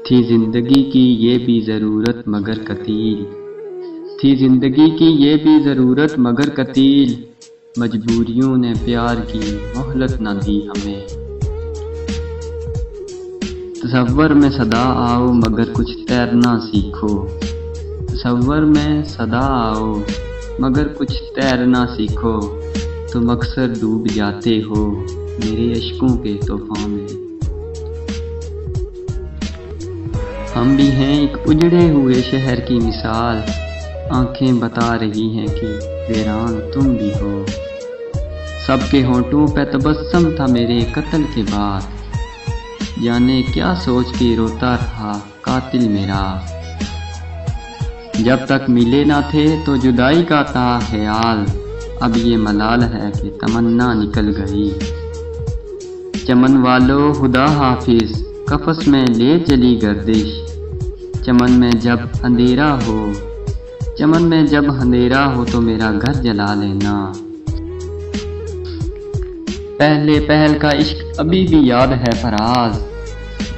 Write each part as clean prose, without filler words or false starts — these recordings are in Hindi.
थी जिंदगी की ये भी ज़रूरत मगर कतील, थी जिंदगी की ये भी ज़रूरत मगर कतील, मजबूरियों ने प्यार की मोहलत न दी हमें। तसव्वुर में सदा आओ मगर कुछ तैरना सीखो, तसव्वुर में सदा आओ मगर कुछ तैरना सीखो, तुम अक्सर डूब जाते हो मेरे अश्कों के तूफान में। हम भी हैं एक उजड़े हुए शहर की मिसाल, आंखें बता रही हैं कि वीरान तुम भी हो। सबके होंठों पे तबस्सुम था मेरे कत्ल के बाद, जाने क्या सोच के रोता था कातिल मेरा। जब तक मिले ना थे तो जुदाई का था ख्याल, अब ये मलाल है कि तमन्ना निकल गई। चमन वालों खुदा हाफिज कफस में ले चली गर्दिश, चमन में जब अंधेरा हो, चमन में जब अंधेरा हो तो मेरा घर जला लेना। पहले पहल का इश्क अभी भी याद है फराज,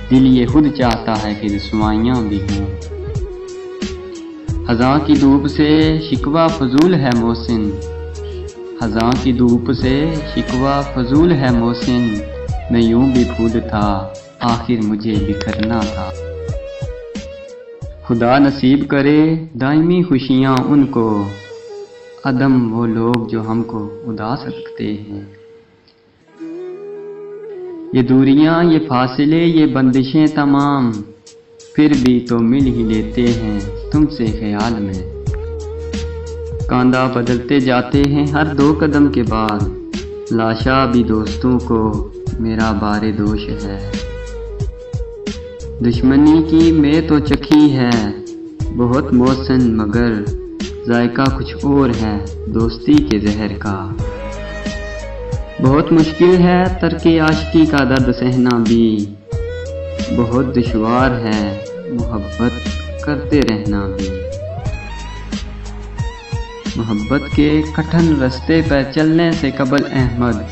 दिल ये खुद चाहता है कि रुसवाइयाँ भी हों। ख़ज़ां की धूप से शिकवा फजूल है मोहसिन, ख़ज़ां की धूप से शिकवा फजूल है मोहसिन, मैं यूं भी फूल था आखिर मुझे बिखरना था। खुदा नसीब करे दायमी खुशियाँ उनको, अदम वो लोग जो हमको उदास रखते हैं। ये दूरियां ये फासले ये बंदिशें तमाम, फिर भी तो मिल ही लेते हैं तुमसे ख्याल में। कांधा बदलते जाते हैं हर 2 कदम के बाद, लाशा भी दोस्तों को मेरा बारे दोष है। दुश्मनी की मैं तो चखी है बहुत मौसन, मगर जायका कुछ और है दोस्ती के जहर का। बहुत मुश्किल है तर्के आशिकी का दर्द सहना भी, बहुत दुश्वार है मोहब्बत करते रहना भी। मोहब्बत के कठिन रास्ते पर चलने से कबल अहमद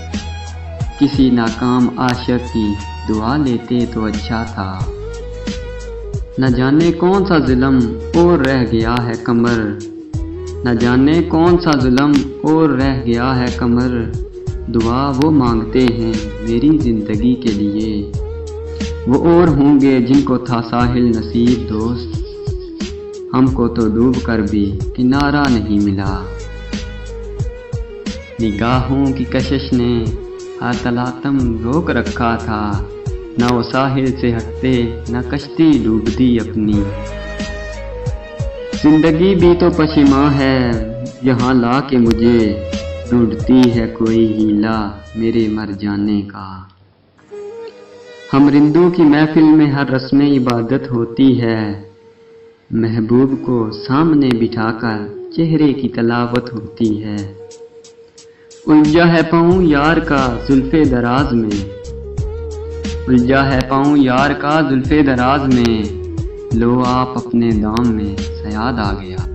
किसी नाकाम आशिक की दुआ लेते तो अच्छा था। न जाने कौन सा जुल्म और रह गया है कमर, न जाने कौन सा जुल्म और रह गया है कमर, दुआ वो मांगते हैं मेरी ज़िंदगी के लिए। वो और होंगे जिनको था साहिल नसीब दोस्त, हमको तो डूब कर भी किनारा नहीं मिला। निगाहों की कशिश ने हर तलातम रोक रखा था, ना वो साहिल से हटते ना कश्ती डूबती अपनी। जिंदगी भी तो पशिमा है यहाँ ला के मुझे, ढूंढती है कोई हीला मेरे मर जाने का। हम रिंदों की महफिल में हर रस्म इबादत होती है, महबूब को सामने बिठाकर चेहरे की तलावत होती है। उलझा है पाँव यार का जुल्फे दराज में, उलझा है पाँव यार का जुल्फे दराज में, लो आप अपने दाम में सयाद आ गया।